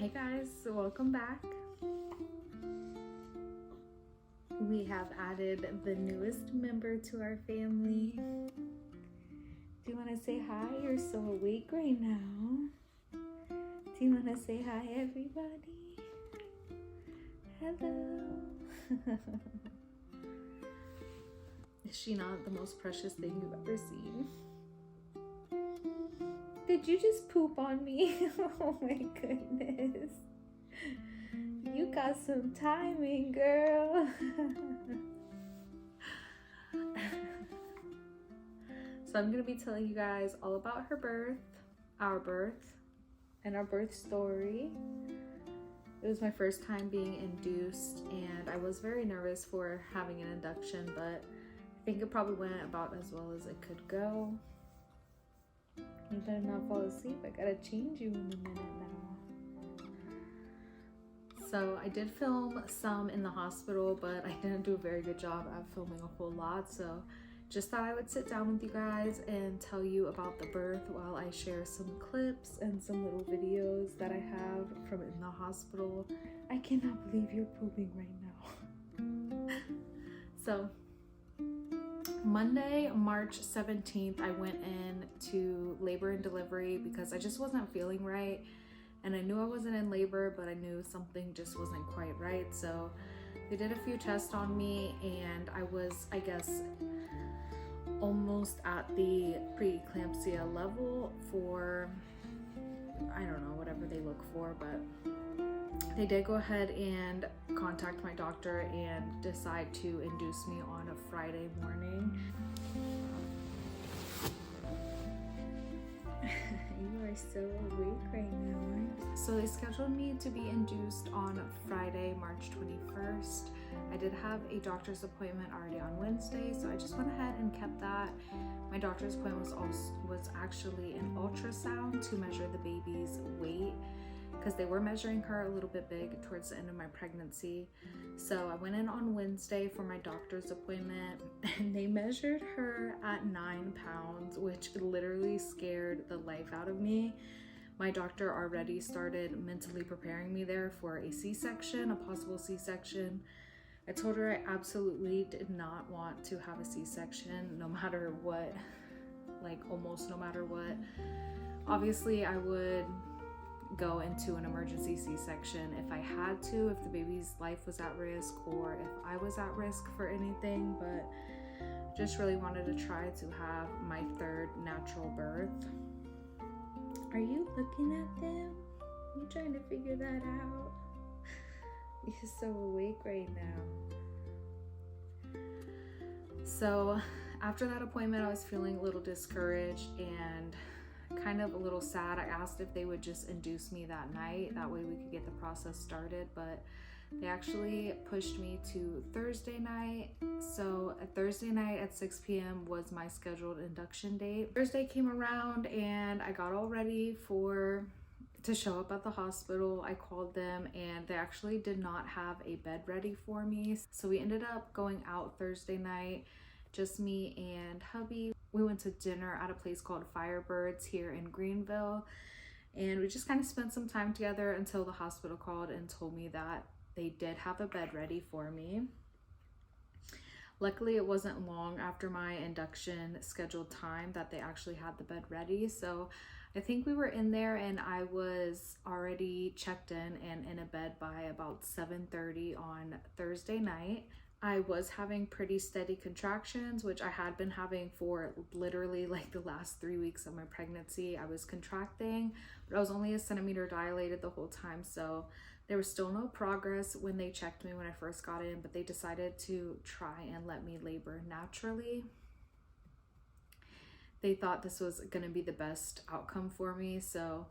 Hey guys, welcome back. We have added the newest member to our family. Do you want to say hi? You're so awake right now. Do you want to say hi, everybody? Hello. Is she not the most precious thing you've ever seen? Did you just poop on me? Oh my goodness. You got some timing, girl. So I'm going to be telling you guys all about her birth, our birth, and our birth story. It was my first time being induced, and I was very nervous for having an induction, but I think it probably went about as well as it could go. You better not fall asleep. I gotta change you in a minute now. So I did film some in the hospital, but I didn't do a very good job at filming a whole lot. So just thought I would sit down with you guys and tell you about the birth while I share some clips and some little videos that I have from in the hospital. I cannot believe you're pooping right now. So Monday, March 17th, I went in to labor and delivery because I just wasn't feeling right. And I knew I wasn't in labor, but I knew something just wasn't quite right. So they did a few tests on me, and I was, I guess, almost at the preeclampsia level for, I don't know, whatever they look for, but they did go ahead and contact my doctor and decide to induce me on a Friday morning. You are so awake right now. So they scheduled me to be induced on Friday, March 21st. I did have a doctor's appointment already on Wednesday, so I just went ahead and kept that. My doctor's appointment was actually an ultrasound to measure the baby's weight, because they were measuring her a little bit big towards the end of my pregnancy. So I went in on Wednesday for my doctor's appointment, and they measured her at 9 pounds, which literally scared the life out of me. My doctor already started mentally preparing me there for a C-section, a possible C-section. I told her I absolutely did not want to have a C-section, no matter what, like almost no matter what. Obviously, I would go into an emergency C-section if I had to, if the baby's life was at risk or if I was at risk for anything, but just really wanted to try to have my third natural birth. Are you looking at them? You trying to figure that out? You're so awake right now. So after that appointment, I was feeling a little discouraged and kind of a little sad. I asked if they would just induce me that night, that way we could get the process started, but they actually pushed me to Thursday night. So a Thursday night at 6 p.m. was my scheduled induction date. Thursday came around and I got all ready to show up at the hospital. I called them and they actually did not have a bed ready for me. So we ended up going out Thursday night, just me and hubby. We went to dinner at a place called Firebirds here in Greenville, and we just kind of spent some time together until the hospital called and told me that they did have a bed ready for me. Luckily, it wasn't long after my induction scheduled time that they actually had the bed ready. So I think we were in there and I was already checked in and in a bed by about 7:30 on Thursday night. I was having pretty steady contractions, which I had been having for literally like the last 3 weeks of my pregnancy. I was contracting, but I was only a centimeter dilated the whole time. So there was still no progress when they checked me when I first got in, but they decided to try and let me labor naturally. They thought this was going to be the best outcome for me. So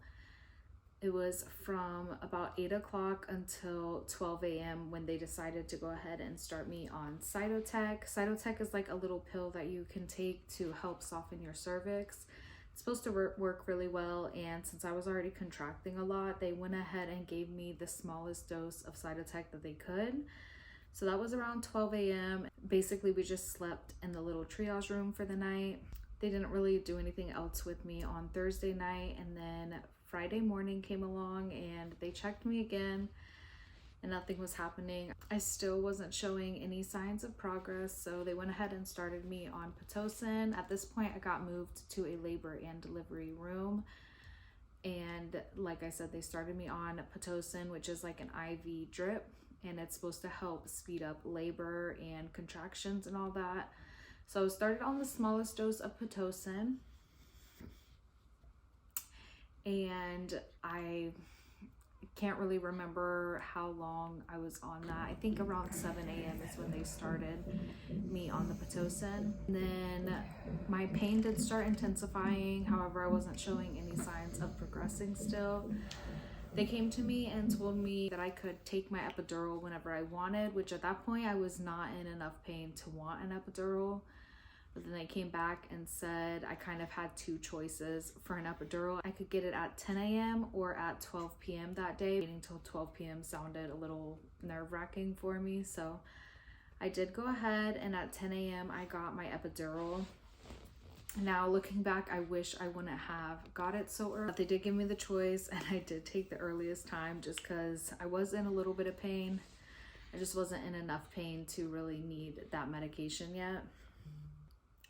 it was from about 8 o'clock until 12 a.m. when they decided to go ahead and start me on Cytotec. Cytotec is like a little pill that you can take to help soften your cervix. It's supposed to work really well, and since I was already contracting a lot, they went ahead and gave me the smallest dose of Cytotec that they could. So that was around 12 a.m. Basically, we just slept in the little triage room for the night. They didn't really do anything else with me on Thursday night, and then Friday morning came along and they checked me again and nothing was happening. I still wasn't showing any signs of progress, so they went ahead and started me on Pitocin. At this point, I got moved to a labor and delivery room, and like I said, they started me on Pitocin, which is like an IV drip, and it's supposed to help speed up labor and contractions and all that. So I started on the smallest dose of Pitocin, and I can't really remember how long I was on that. I think around 7 a.m. is when they started me on the Pitocin. And then my pain did start intensifying. However, I wasn't showing any signs of progressing still. They came to me and told me that I could take my epidural whenever I wanted, which at that point I was not in enough pain to want an epidural. But then they came back and said I kind of had two choices for an epidural. I could get it at 10 a.m. or at 12 p.m. that day. Waiting till 12 p.m. sounded a little nerve-wracking for me, so I did go ahead, and at 10 a.m. I got my epidural. Now looking back, I wish I wouldn't have got it so early. But they did give me the choice, and I did take the earliest time just because I was in a little bit of pain. I just wasn't in enough pain to really need that medication yet.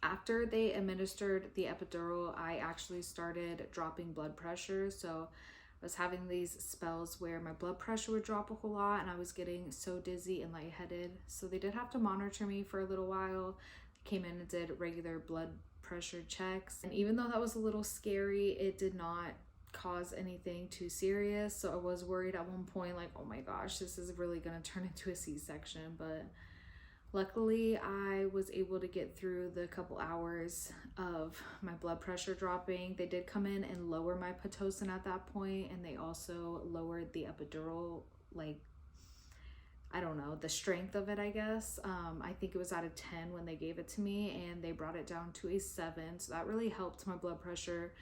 After they administered the epidural, I actually started dropping blood pressure. So I was having these spells where my blood pressure would drop a whole lot, and I was getting so dizzy and lightheaded. So they did have to monitor me for a little while. They came in and did regular blood pressure checks. And even though that was a little scary, it did not cause anything too serious. So I was worried at one point, like, oh my gosh, this is really gonna turn into a C-section. But luckily, I was able to get through the couple hours of my blood pressure dropping. They did come in and lower my Pitocin at that point, and they also lowered the epidural, like, I don't know, the strength of it, I guess. I think it was at a 10 when they gave it to me, and they brought it down to a 7. So that really helped my blood pressure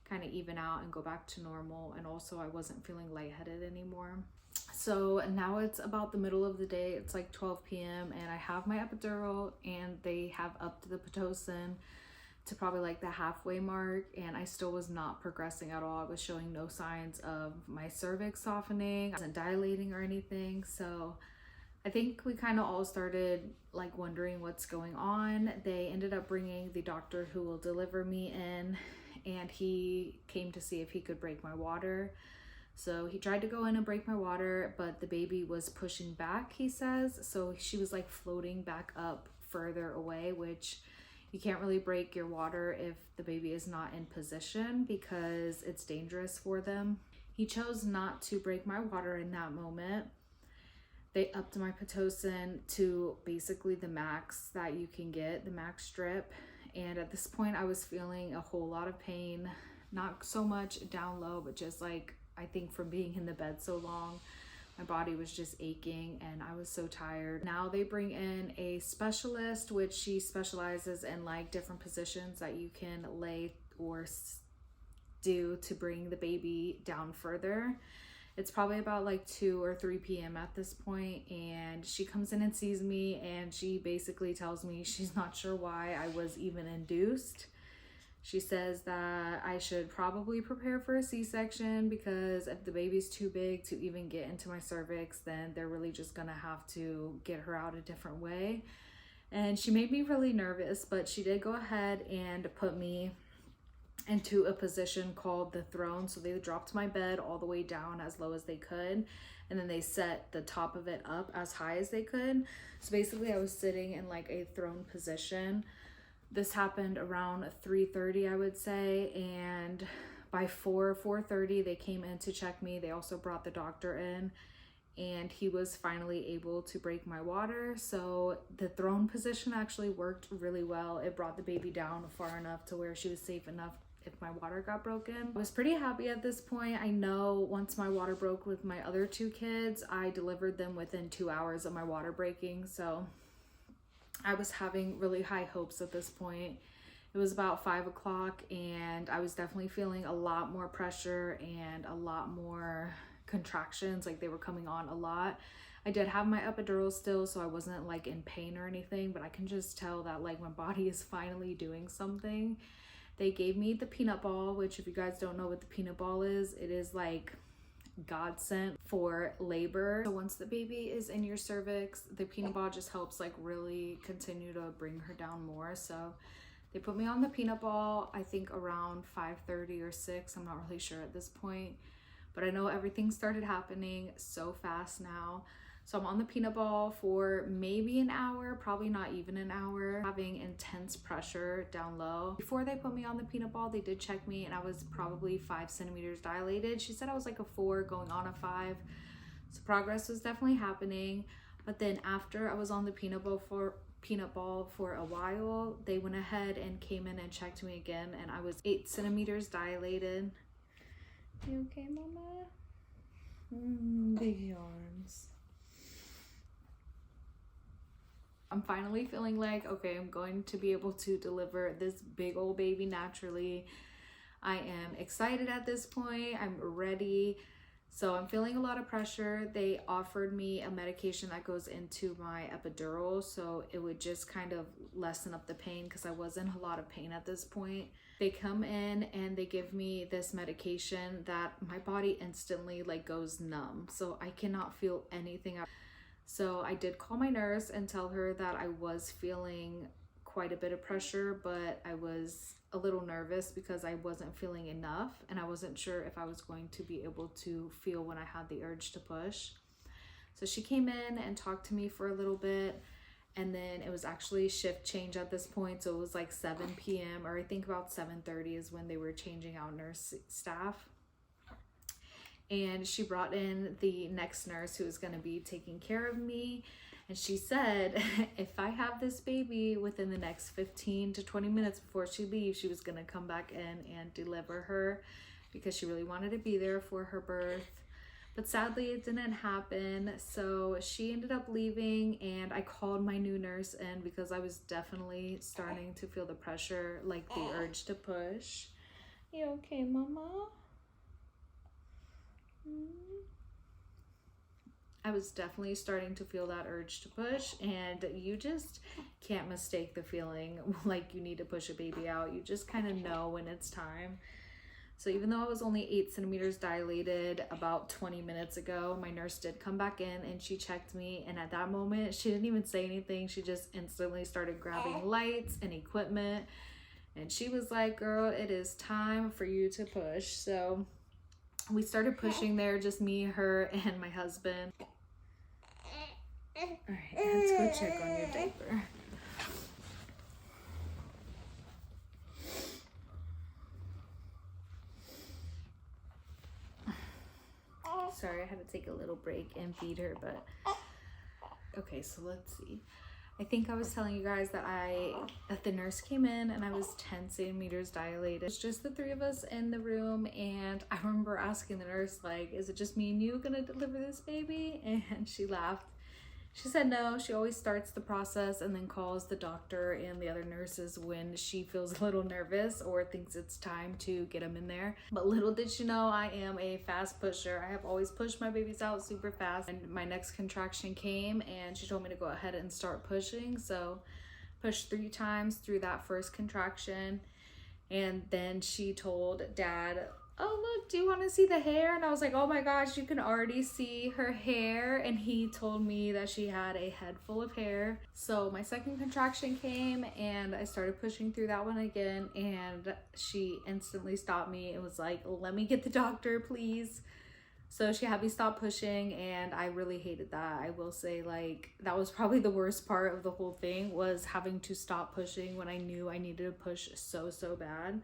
kind of even out and go back to normal. And also I wasn't feeling lightheaded anymore. So now it's about the middle of the day. It's like 12 p.m. and I have my epidural, and they have upped the Pitocin to probably like the halfway mark, and I still was not progressing at all. I was showing no signs of my cervix softening. I wasn't dilating or anything. So I think we kind of all started like wondering what's going on. They ended up bringing the doctor who will deliver me in, and he came to see if he could break my water. So he tried to go in and break my water, but the baby was pushing back, he says. So she was like floating back up further away, which you can't really break your water if the baby is not in position because it's dangerous for them. He chose not to break my water in that moment. They upped my Pitocin to basically the max that you can get, the max drip. And at this point I was feeling a whole lot of pain, not so much down low, but just like, I think from being in the bed so long, my body was just aching and I was so tired. Now they bring in a specialist, which she specializes in like different positions that you can lay or do to bring the baby down further. It's probably about like 2 or 3 p.m. at this point, and she comes in and sees me, and she basically tells me she's not sure why I was even induced. She says that I should probably prepare for a C-section because if the baby's too big to even get into my cervix, then they're really just gonna have to get her out a different way. And she made me really nervous, but she did go ahead and put me into a position called the throne. So they dropped my bed all the way down as low as they could, and then they set the top of it up as high as they could. So basically I was sitting in like a throne position. This happened around 3:30, I would say, and by 4:30 they came in to check me. They also brought the doctor in, and he was finally able to break my water. So the throne position actually worked really well. It brought the baby down far enough to where she was safe enough if my water got broken. I was pretty happy at this point. I know once my water broke with my other 2 kids, I delivered them within 2 hours of my water breaking. So I was having really high hopes at this point. It was about 5 o'clock, and I was definitely feeling a lot more pressure and a lot more contractions, like they were coming on a lot. I did have my epidural still, so I wasn't like in pain or anything, but I can just tell that like my body is finally doing something. They gave me the peanut ball, which if you guys don't know what the peanut ball is, it is like godsend for labor. So once the baby is in your cervix, the peanut ball just helps like really continue to bring her down more. So they put me on the peanut ball, I think around 5:30 or 6. I'm not really sure at this point, but I know everything started happening so fast now. So I'm on the peanut ball for maybe an hour, probably not even an hour, having intense pressure down low. Before they put me on the peanut ball, they did check me and I was probably 5 centimeters dilated. She said I was like a 4 going on a 5. So progress was definitely happening. But then after I was on the peanut ball for a while, they went ahead and came in and checked me again and I was 8 centimeters dilated. You okay, mama? Baby arms. I'm finally feeling like, okay, I'm going to be able to deliver this big old baby naturally. I am excited at this point. I'm ready. So I'm feeling a lot of pressure. They offered me a medication that goes into my epidural, so it would just kind of lessen up the pain because I was in a lot of pain at this point. They come in and they give me this medication that my body instantly like goes numb. So I cannot feel anything. So I did call my nurse and tell her that I was feeling quite a bit of pressure, but I was a little nervous because I wasn't feeling enough and I wasn't sure if I was going to be able to feel when I had the urge to push. So she came in and talked to me for a little bit, and then it was actually shift change at this point. So it was like 7 p.m. or I think about 7:30 is when they were changing out nurse staff. And she brought in the next nurse who was going to be taking care of me. And she said, if I have this baby within the next 15 to 20 minutes before she leaves, she was going to come back in and deliver her because she really wanted to be there for her birth. But sadly, it didn't happen. So she ended up leaving and I called my new nurse in because I was definitely starting to feel the pressure, like the urge to push. You okay, mama? I was definitely starting to feel that urge to push, and you just can't mistake the feeling like you need to push a baby out. You just kind of know when it's time. So even though I was only 8 centimeters dilated about 20 minutes ago, my nurse did come back in and she checked me, and at that moment she didn't even say anything. She just instantly started grabbing lights and equipment, and she was like, girl, it is time for you to push. So we started pushing there, just me, her, and my husband. All right, let's go check on your diaper. Sorry, I had to take a little break and feed her, but okay, so let's see. I think I was telling you guys that the nurse came in and I was 10 centimeters dilated. It's just the 3 of us in the room, and I remember asking the nurse, like, is it just me and you gonna deliver this baby? And she laughed. She said no, she always starts the process and then calls the doctor and the other nurses when she feels a little nervous or thinks it's time to get them in there. But little did she know, I am a fast pusher. I have always pushed my babies out super fast. And my next contraction came and she told me to go ahead and start pushing. So pushed 3 times through that first contraction. And then she told Dad, oh look, do you want to see the hair? And I was like, oh my gosh, you can already see her hair. And he told me that she had a head full of hair. So my second contraction came and I started pushing through that one again, and she instantly stopped me. It was like, let me get the doctor, please. So she had me stop pushing, and I really hated that. I will say, like, that was probably the worst part of the whole thing, was having to stop pushing when I knew I needed to push so bad.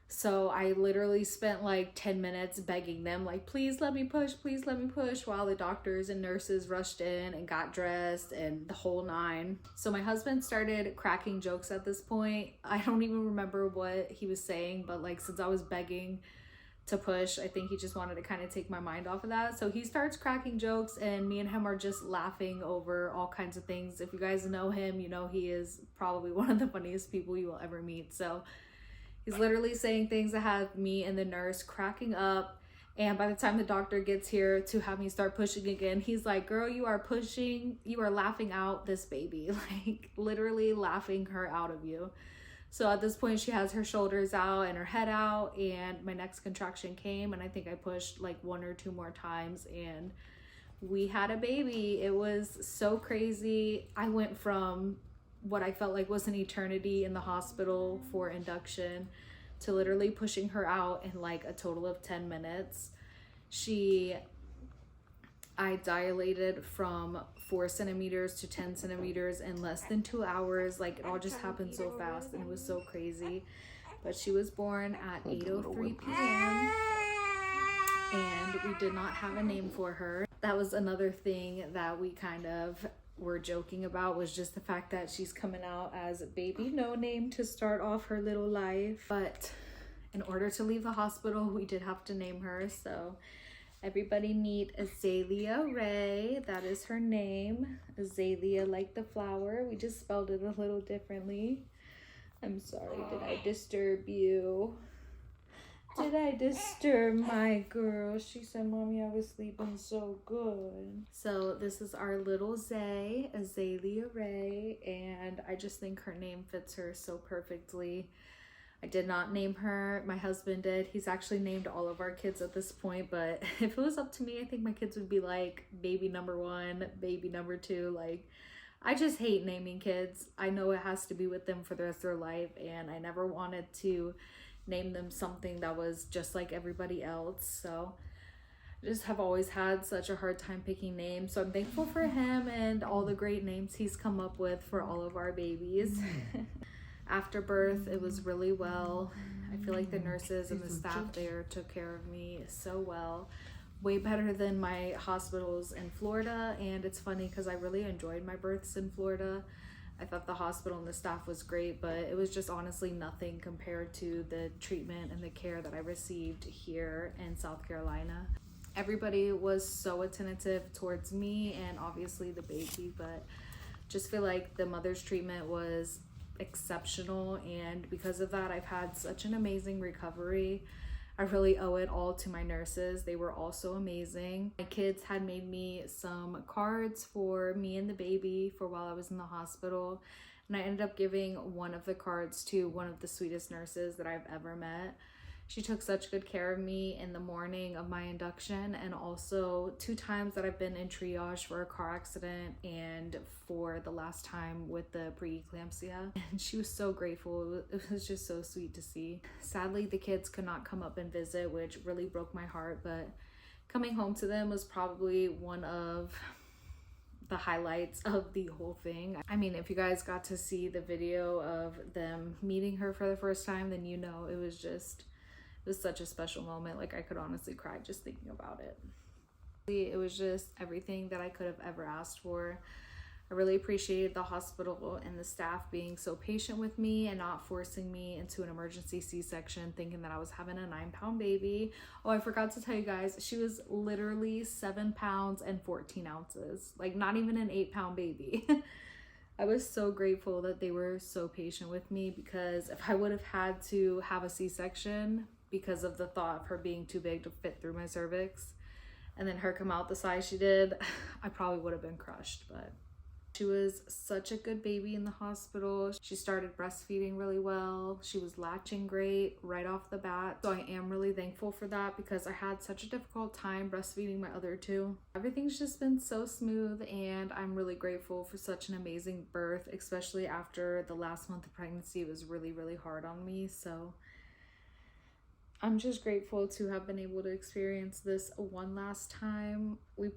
So I literally spent like 10 minutes begging them, like, please let me push, while the doctors and nurses rushed in and got dressed and the whole 9. So my husband started cracking jokes at this point. I don't even remember what he was saying, but like, since I was begging to push, I think he just wanted to kind of take my mind off of that. So he starts cracking jokes, and me and him are just laughing over all kinds of things. If you guys know him, you know he is probably one of the funniest people you will ever meet. So he's literally saying things that have me and the nurse cracking up. And by the time the doctor gets here to have me start pushing again, he's like, girl, you are laughing out this baby, like literally laughing her out of you. So at this point she has her shoulders out and her head out, and my next contraction came, and I think I pushed like 1 or 2 more times and we had a baby. It was so crazy. I went from what I felt like was an eternity in the hospital for induction to literally pushing her out in like a total of 10 minutes. I dilated from 4 centimeters to 10 centimeters in less than 2 hours. Like, it all just happened so fast and it was so crazy. But she was born at 8:03 p.m. and we did not have a name for her. That was another thing that we kind of were joking about, was just the fact that she's coming out as baby no name to start off her little life. But in order to leave the hospital, we did have to name her. So everybody meet Azaliah Rae. That is her name. Azalea like the flower. We just spelled it a little differently. I'm sorry, did I disturb you? Did I disturb my girl? She said, Mommy, I was sleeping so good. So this is our little Zay, Azaliah Rae, and I just think her name fits her so perfectly. I did not name her. My husband did. He's actually named all of our kids at this point, but if it was up to me, I think my kids would be like baby number 1, baby number 2. Like, I just hate naming kids. I know it has to be with them for the rest of their life, and I never wanted to name them something that was just like everybody else. So I just have always had such a hard time picking names. So I'm thankful for him and all the great names he's come up with for all of our babies. After birth, it was really well. I feel like the nurses and the staff there took care of me so well. Way better than my hospitals in Florida. And it's funny because I really enjoyed my births in Florida. I thought the hospital and the staff was great, but it was just honestly nothing compared to the treatment and the care that I received here in South Carolina. Everybody was so attentive towards me and obviously the baby, but just feel like the mother's treatment was exceptional, and because of that I've had such an amazing recovery. I really owe it all to my nurses. They were all so amazing. My kids had made me some cards for me and the baby for while I was in the hospital, and I ended up giving one of the cards to one of the sweetest nurses that I've ever met. She took such good care of me in the morning of my induction, and also 2 times that I've been in triage for a car accident and for the last time with the preeclampsia. And she was so grateful. It was just so sweet to see. Sadly, the kids could not come up and visit, which really broke my heart, but coming home to them was probably one of the highlights of the whole thing. I mean, if you guys got to see the video of them meeting her for the first time, then you know it was such a special moment. Like, I could honestly cry just thinking about it. It was just everything that I could have ever asked for. I really appreciated the hospital and the staff being so patient with me and not forcing me into an emergency C-section thinking that I was having a 9-pound baby. Oh, I forgot to tell you guys, she was literally 7 pounds and 14 ounces. Like, not even an 8-pound baby. I was so grateful that they were so patient with me, because if I would have had to have a C-section because of the thought of her being too big to fit through my cervix and then her come out the size she did, I probably would have been crushed. But she was such a good baby in the hospital. She started breastfeeding really well. She was latching great right off the bat. So I am really thankful for that, because I had such a difficult time breastfeeding my other 2. Everything's just been so smooth, and I'm really grateful for such an amazing birth, especially after the last month of pregnancy. It was really, really hard on me. So I'm just grateful to have been able to experience this one last time. We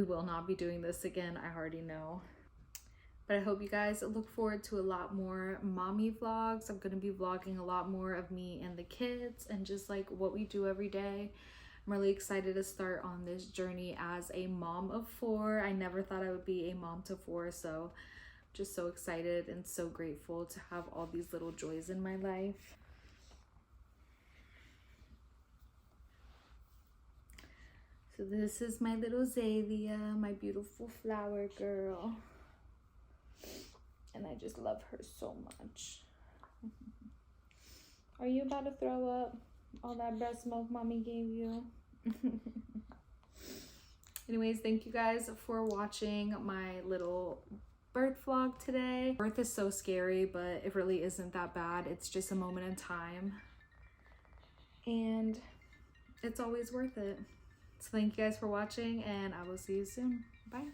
will not be doing this again, I already know. But I hope you guys look forward to a lot more mommy vlogs. I'm going to be vlogging a lot more of me and the kids and just like what we do every day. I'm really excited to start on this journey as a mom of 4. I never thought I would be a mom to 4, so just so excited and so grateful to have all these little joys in my life. So this is my little Azaliah, my beautiful flower girl. And I just love her so much. Are you about to throw up all that breast milk mommy gave you? Anyways, thank you guys for watching my little birth vlog today. Birth is so scary, but it really isn't that bad. It's just a moment in time and it's always worth it. So thank you guys for watching and I will see you soon. Bye.